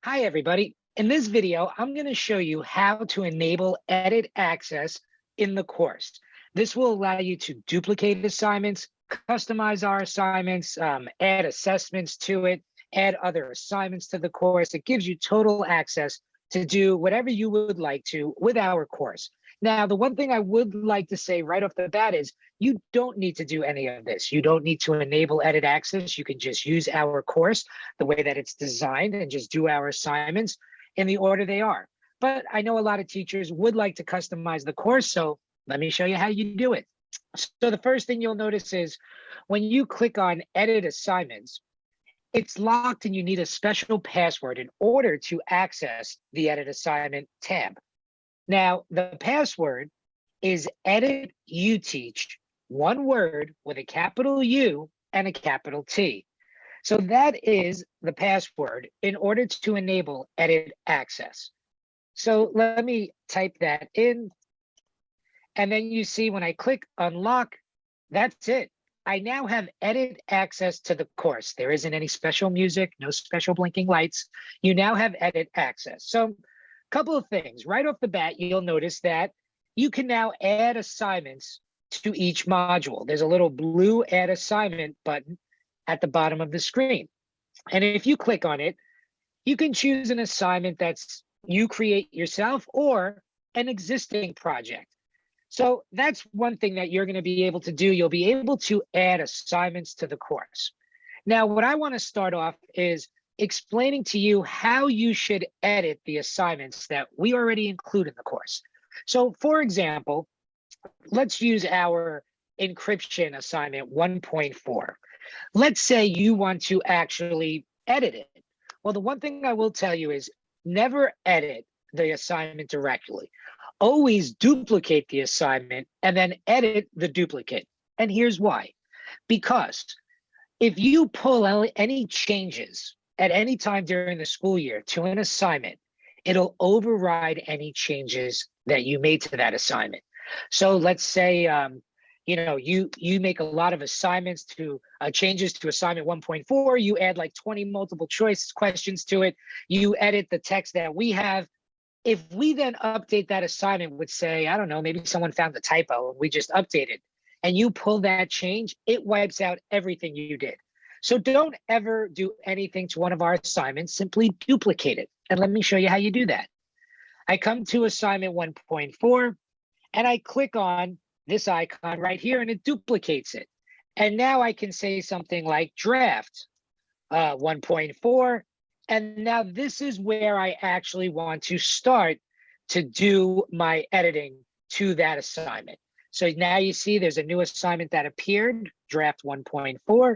Hi, everybody. In this video, I'm going to show you how to enable edit access in the course. This will allow you to duplicate assignments, customize our assignments, add assessments to it, add other assignments to the course. It gives you total access to do whatever you would like to with our course. Now, the one thing I would like to say right off the bat is you don't need to do any of this. You don't need to enable edit access. You can just use our course the way that it's designed and just do our assignments in the order they are. But I know a lot of teachers would like to customize the course, so let me show you how you do it. So the first thing you'll notice is when you click on edit assignments, it's locked and you need a special password in order to access the edit assignment tab. Now, the password is edit UTeach, one word with a capital U and a capital T. So that is the password in order to enable edit access. So let me type that in. And then you see when I click unlock, that's it. I now have edit access to the course. There isn't any special music, no special blinking lights. You now have edit access. So couple of things. Right off the bat, you'll notice that you can now add assignments to each module. There's a little blue add assignment button at the bottom of the screen. And if you click on it, you can choose an assignment that's you create yourself or an existing project. So that's one thing that you're going to be able to do. You'll be able to add assignments to the course. Now, what I want to start off is explaining to you how you should edit the assignments that we already include in the course. So for example, let's use our encryption assignment 1.4. Let's say you want to actually edit it. Well, the one thing I will tell you is never edit the assignment directly. Always duplicate the assignment and then edit the duplicate. And here's why. Because if you pull any changes at any time during the school year to an assignment, it'll override any changes that you made to that assignment. So let's say, you make a lot of assignments to changes to assignment 1.4, you add like 20 multiple choice questions to it, you edit the text that we have. If we then update that assignment with say, I don't know, maybe someone found the typo and we just updated, and you pull that change, it wipes out everything you did. So don't ever do anything to one of our assignments, simply duplicate it. And let me show you how you do that. I come to assignment 1.4 and I click on this icon right here and it duplicates it. And now I can say something like draft 1.4. And now this is where I actually want to start to do my editing to that assignment. So now you see there's a new assignment that appeared, draft 1.4.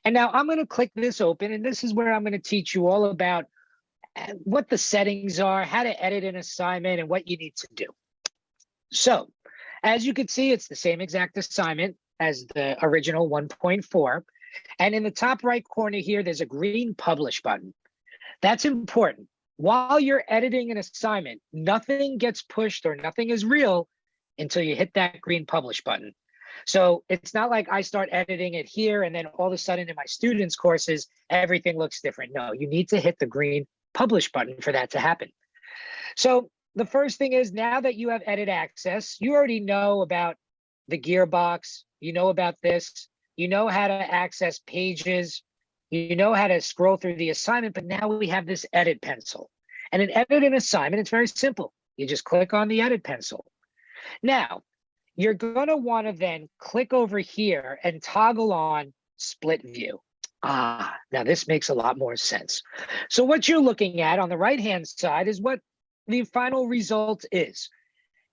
And now I'm going to click this open, and this is where I'm going to teach you all about what the settings are, how to edit an assignment, and what you need to do. So as you can see, it's the same exact assignment as the original 1.4. And in the top right corner here, there's a green publish button. That's important. While you're editing an assignment, nothing gets pushed or nothing is real until you hit that green publish button. So it's not like I start editing it here and then all of a sudden in my students' courses, everything looks different. No, you need to hit the green publish button for that to happen. So the first thing is now that you have edit access, you already know about the gearbox, you know about this, you know how to access pages, you know how to scroll through the assignment, but now we have this edit pencil. And in edit an assignment, it's very simple. You just click on the edit pencil. Now, you're going to want to then click over here and toggle on split view. Now this makes a lot more sense. So what you're looking at on the right-hand side is what the final result is.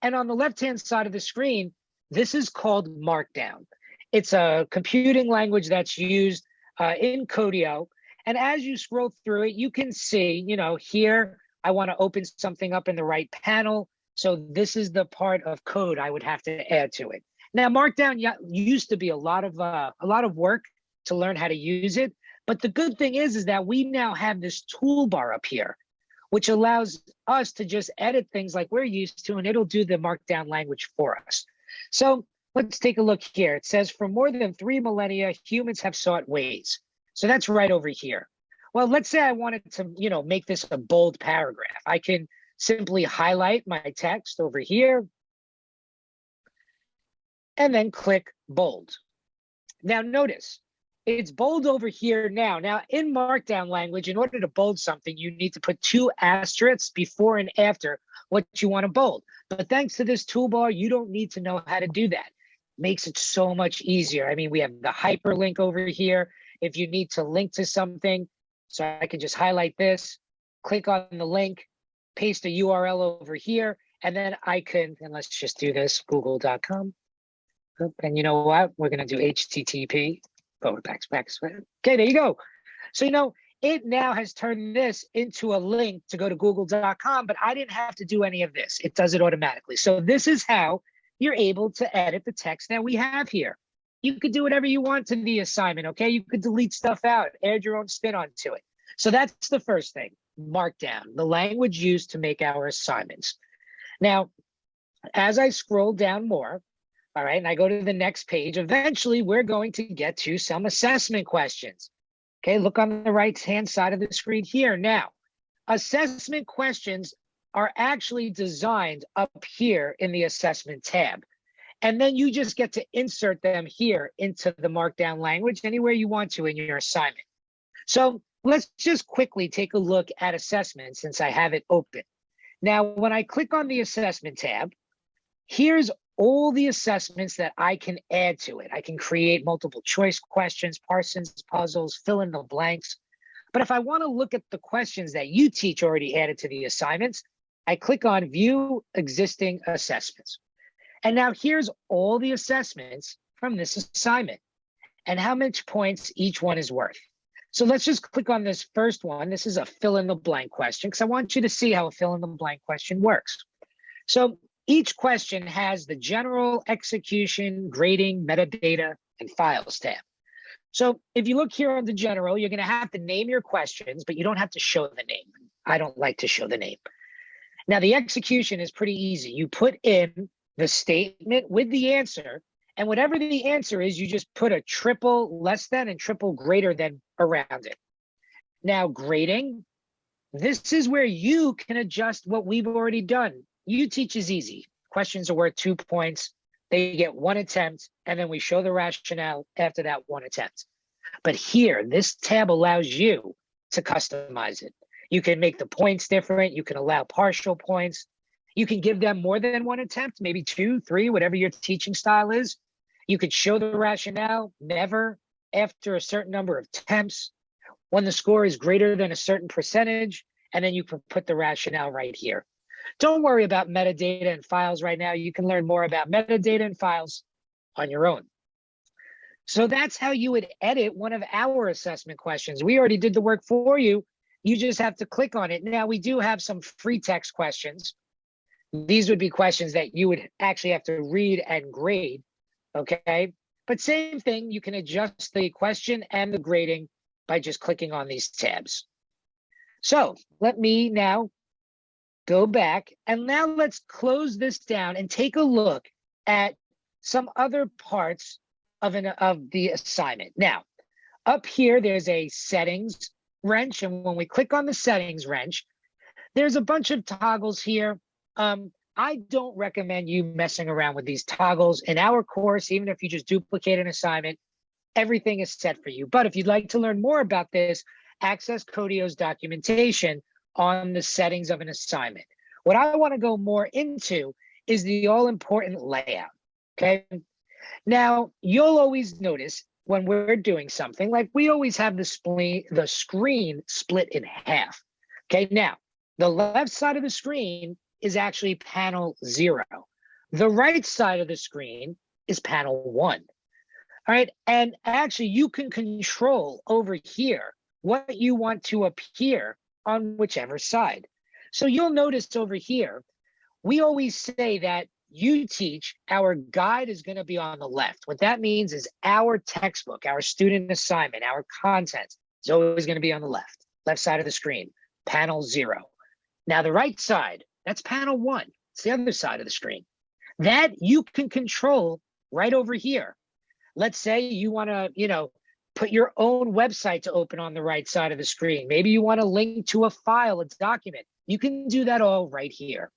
And on the left-hand side of the screen, this is called Markdown. It's a computing language that's used in Codio. And as you scroll through it, you can see, here, I want to open something up in the right panel. So this is the part of code I would have to add to it. Now, Markdown used to be a lot of work to learn how to use it. But the good thing is that we now have this toolbar up here, which allows us to just edit things like we're used to, and it'll do the Markdown language for us. So let's take a look here. It says, for more than 3 millennia, humans have sought ways. So that's right over here. Well, let's say I wanted to, make this a bold paragraph. I can simply highlight my text over here and then click bold. Now notice, it's bold over here now. Now in Markdown language, in order to bold something, you need to put 2 asterisks before and after what you want to bold. But thanks to this toolbar, you don't need to know how to do that. Makes it so much easier. I mean, we have the hyperlink over here. If you need to link to something, so I can just highlight this, click on the link, paste a URL over here, and then I can, and let's just do this, google.com. And you know what? We're going to do HTTP. Okay, there you go. So, it now has turned this into a link to go to google.com, but I didn't have to do any of this. It does it automatically. So this is how you're able to edit the text that we have here. You could do whatever you want to the assignment, okay? You could delete stuff out, add your own spin onto it. So that's the first thing, Markdown, the language used to make our assignments. Now, as I scroll down more, all right, and I go to the next page, eventually we're going to get to some assessment questions. Okay, look on the right-hand side of the screen here. Now, assessment questions are actually designed up here in the assessment tab. And then you just get to insert them here into the Markdown language anywhere you want to in your assignment. So let's just quickly take a look at assessment since I have it open. Now, when I click on the assessment tab, here's all the assessments that I can add to it. I can create multiple choice questions, Parsons puzzles, fill in the blanks. But if I want to look at the questions that UTeach already added to the assignments, I click on View Existing Assessments. And now here's all the assessments from this assignment and how much points each one is worth. So let's just click on this first one. This is a fill in the blank question because I want you to see how a fill in the blank question works. So each question has the general, execution, grading, metadata, and files tab. So if you look here on the general, you're going to have to name your questions, but you don't have to show the name. I don't like to show the name. Now, the execution is pretty easy. You put in the statement with the answer, and whatever the answer is, you just put a triple less than and triple greater than around it. Now, grading, this is where you can adjust what we've already done. UTeach is easy. Questions are worth 2 points. They get 1 attempt, and then we show the rationale after that 1 attempt. But here, this tab allows you to customize it. You can make the points different. You can allow partial points. You can give them more than 1 attempt, maybe 2, 3, whatever your teaching style is. You could show the rationale, never, after a certain number of attempts, when the score is greater than a certain percentage, and then you can put the rationale right here. Don't worry about metadata and files right now. You can learn more about metadata and files on your own. So that's how you would edit one of our assessment questions. We already did the work for you. You just have to click on it. Now, we do have some free text questions. These would be questions that you would actually have to read and grade, okay? But same thing, you can adjust the question and the grading by just clicking on these tabs. So let me now go back, and now let's close this down and take a look at some other parts of the assignment. Now, up here, there's a settings wrench, and when we click on the settings wrench, there's a bunch of toggles here. I don't recommend you messing around with these toggles. In our course, even if you just duplicate an assignment, everything is set for you. But if you'd like to learn more about this, access Codio's documentation on the settings of an assignment. What I want to go more into is the all-important layout, okay? Now, you'll always notice when we're doing something, like we always have the screen split in half, okay? Now, the left side of the screen is actually panel 0. The right side of the screen is panel 1, all right? And actually, you can control over here what you want to appear on whichever side. So you'll notice over here, we always say that UTeach, our guide is going to be on the left. What that means is our textbook, our student assignment, our content is always going to be on the left side of the screen, panel 0. Now the right side, that's panel 1. It's the other side of the screen. That you can control right over here. Let's say you want to, put your own website to open on the right side of the screen. Maybe you want to link to a file, a document. You can do that all right here.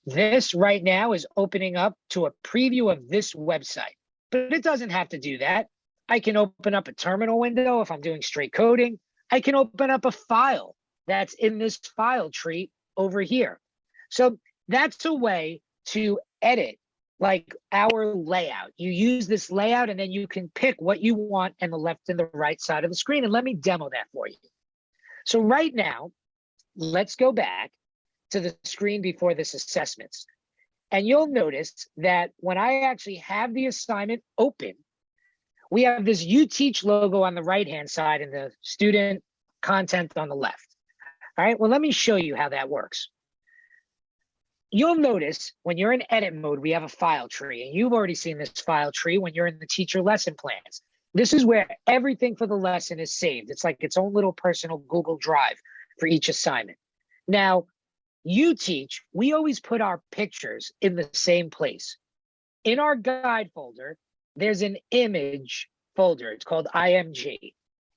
This right now is opening up to a preview of this website, but it doesn't have to do that. I can open up a terminal window if I'm doing straight coding. I can open up a file that's in this file tree over here. So that's a way to edit like our layout. You use this layout and then you can pick what you want on the left and the right side of the screen. And let me demo that for you. So right now, let's go back to the screen before this assessments. And you'll notice that when I actually have the assignment open, we have this UTeach logo on the right-hand side and the student content on the left. All right, well, let me show you how that works. You'll notice when you're in edit mode, we have a file tree, and you've already seen this file tree when you're in the teacher lesson plans. This is where everything for the lesson is saved. It's like its own little personal Google Drive for each assignment. Now, UTeach, we always put our pictures in the same place. In our guide folder, there's an image folder. It's called IMG.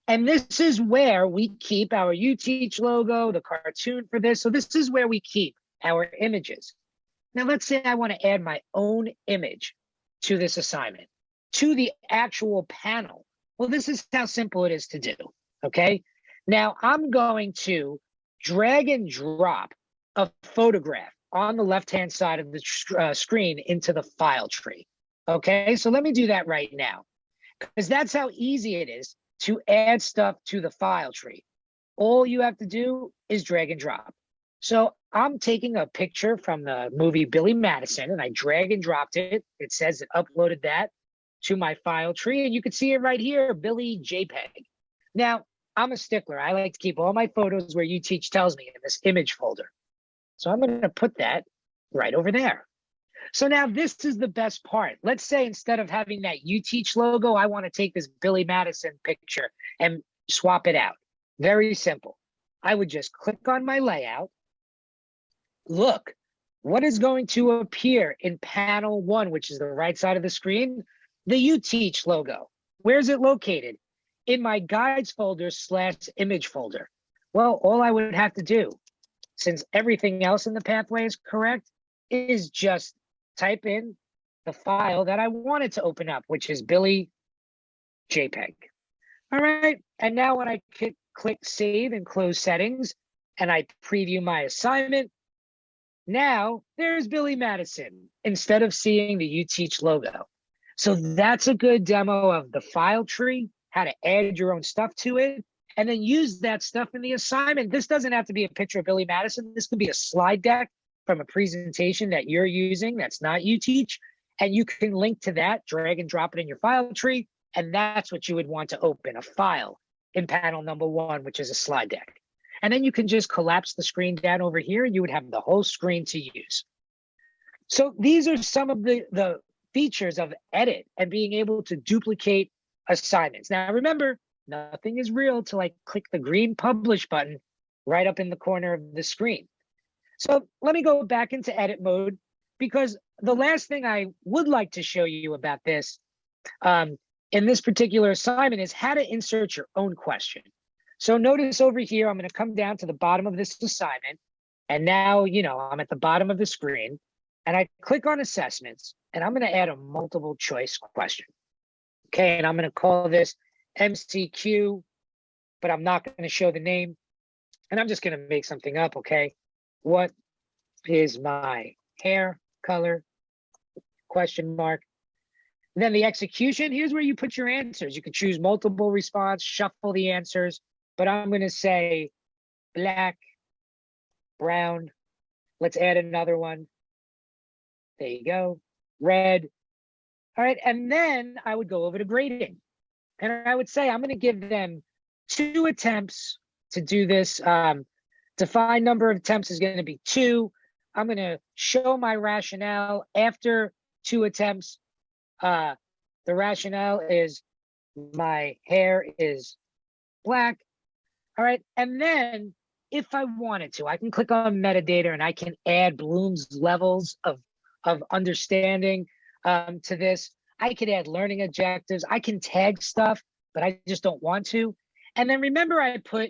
And this is where we keep our UTeach logo, the cartoon for this. So this is where we keep our images. Now, let's say I want to add my own image to this assignment, to the actual panel. Well, this is how simple it is to do, okay? Now, I'm going to drag and drop a photograph on the left-hand side of the screen into the file tree, okay? So let me do that right now, because that's how easy it is to add stuff to the file tree. All you have to do is drag and drop. So I'm taking a picture from the movie Billy Madison, and I drag and dropped it. It says it uploaded that to my file tree, and you can see it right here, Billy JPEG. Now, I'm a stickler. I like to keep all my photos where UTeach tells me in this image folder. So I'm going to put that right over there. So now this is the best part. Let's say instead of having that UTeach logo, I want to take this Billy Madison picture and swap it out. Very simple. I would just click on my layout. Look, what is going to appear in panel 1, which is the right side of the screen? The UTeach logo. Where is it located? In my guides folder / image folder. Well, all I would have to do, since everything else in the pathway is correct, is just type in the file that I wanted to open up, which is Billy JPEG. All right, and now when I click Save and Close Settings, and I preview my assignment, now there's Billy Madison instead of seeing the UTeach logo. So that's a good demo of the file tree, how to add your own stuff to it, and then use that stuff in the assignment. This doesn't have to be a picture of Billy Madison. This could be a slide deck from a presentation that you're using that's not UTeach, and you can link to that, drag and drop it in your file tree, and that's what you would want to open, a file in panel number 1, which is a slide deck. And then you can just collapse the screen down over here, and you would have the whole screen to use. So these are some of the features of edit and being able to duplicate assignments. Now, remember, nothing is real till I click the green publish button right up in the corner of the screen. So let me go back into edit mode, because the last thing I would like to show you about this in this particular assignment is how to insert your own question. So notice over here, I'm going to come down to the bottom of this assignment. And now, I'm at the bottom of the screen, and I click on assessments, and I'm going to add a multiple choice question. Okay, and I'm going to call this MCQ, but I'm not going to show the name. And I'm just going to make something up, okay? What is my hair color? Question mark. And then the execution, here's where you put your answers. You can choose multiple response, shuffle the answers, but I'm going to say black, brown. Let's add another one. There you go. Red. All right, and then I would go over to grading. And I would say I'm going to give them 2 attempts to do this. Defined number of attempts is going to be 2. I'm going to show my rationale after 2 attempts. The rationale is my hair is black. All right, and then if I wanted to, I can click on metadata and I can add Bloom's levels of understanding to this. I could add learning objectives. I can tag stuff, but I just don't want to. And then remember I put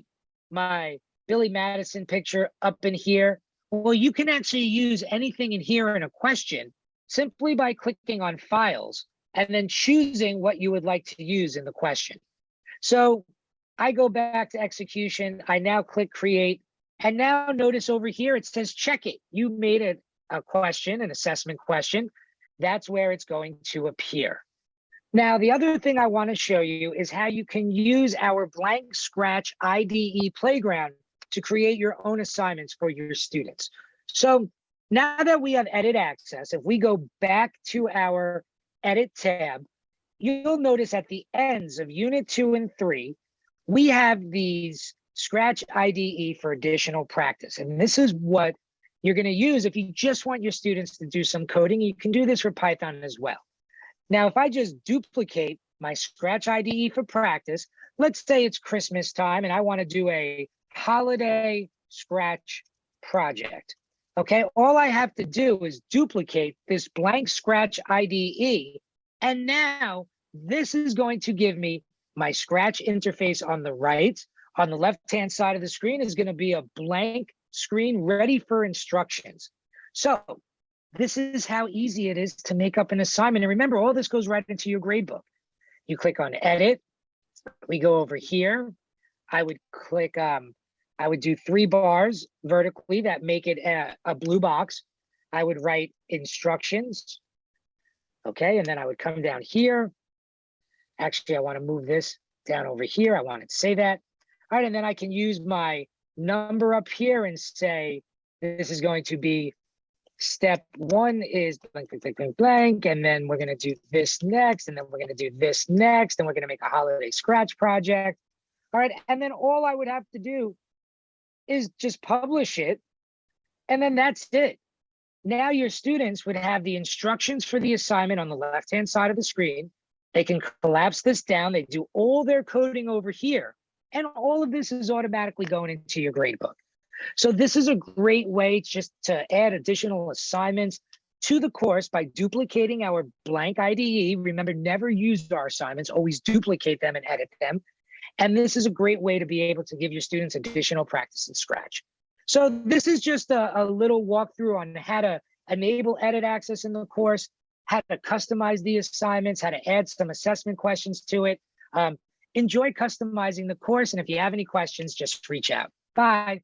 my Billy Madison picture up in here. Well, you can actually use anything in here in a question simply by clicking on files and then choosing what you would like to use in the question. So I go back to execution. I now click create. And now notice over here, it says check it. You made a question, an assessment question. That's where it's going to appear. Now, the other thing I want to show you is how you can use our blank scratch IDE playground to create your own assignments for your students. So now that we have edit access, if we go back to our edit tab, you'll notice at the ends of unit 2 and 3, we have these Scratch IDE for additional practice. And this is what you're going to use if you just want your students to do some coding. You can do this for Python as well. Now, if I just duplicate my Scratch IDE for practice, let's say it's Christmas time and I want to do a holiday Scratch project. Okay, all I have to do is duplicate this blank Scratch IDE. And now this is going to give me my Scratch interface on the right. On the left-hand side of the screen is going to be a blank screen ready for instructions. So this is how easy it is to make up an assignment. And remember, all this goes right into your gradebook. You click on edit. We go over here. I would click, I would do 3 bars vertically that make it a blue box. I would write instructions. Okay, and then I would come down here. Actually, I want to move this down over here. I want it to say that. All right, and then I can use my number up here and say, this is going to be step 1 is blank, blank, blank, blank, blank, and then we're going to do this next, and then we're going to do this next, and we're going to make a holiday Scratch project. All right, and then all I would have to do is just publish it, and then that's it. Now your students would have the instructions for the assignment on the left-hand side of the screen. They can collapse this down. They do all their coding over here, and all of this is automatically going into your gradebook. So this is a great way just to add additional assignments to the course by duplicating our blank IDE. Remember, never use our assignments, always duplicate them and edit them. And this is a great way to be able to give your students additional practice in Scratch. So this is just a little walkthrough on how to enable edit access in the course, how to customize the assignments, how to add some assessment questions to it. Enjoy customizing the course. And if you have any questions, just reach out. Bye.